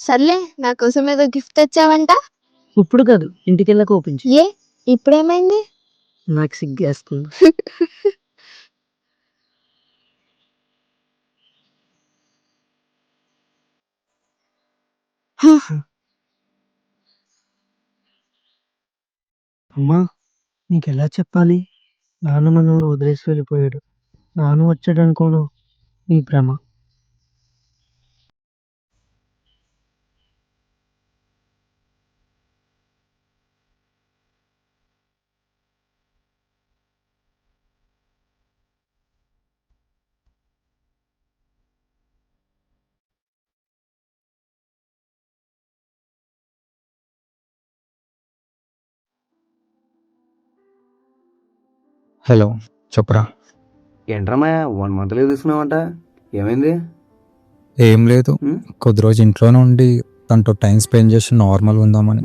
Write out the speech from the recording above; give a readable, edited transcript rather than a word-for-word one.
సర్లే, నా కోసం ఏదో గిఫ్ట్ తెచ్చావంట. ఇప్పుడు కాదు, ఇంటికెళ్ళాక ఓపెన్ చేయి. ఏ ఇప్పుడేమైంది? నాకు సిగ్గేస్తుంది. అమ్మా, నీకెలా చెప్పాలి? నాన్న మనల్ని వదిలేసి వెళ్ళిపోయాడు. నాన్న వచ్చాడు అనుకోను, నీ భ్రమ. హలో, చెప్పురా. ఏంట్రమ్మా 1 month లీవ్ తీసుకున్నావంట, ఏమైంది? ఏం లేదు, కొద్ది రోజు ఇంట్లోనే ఉండి తనతో టైం స్పెండ్ చేసి నార్మల్ ఉందామని.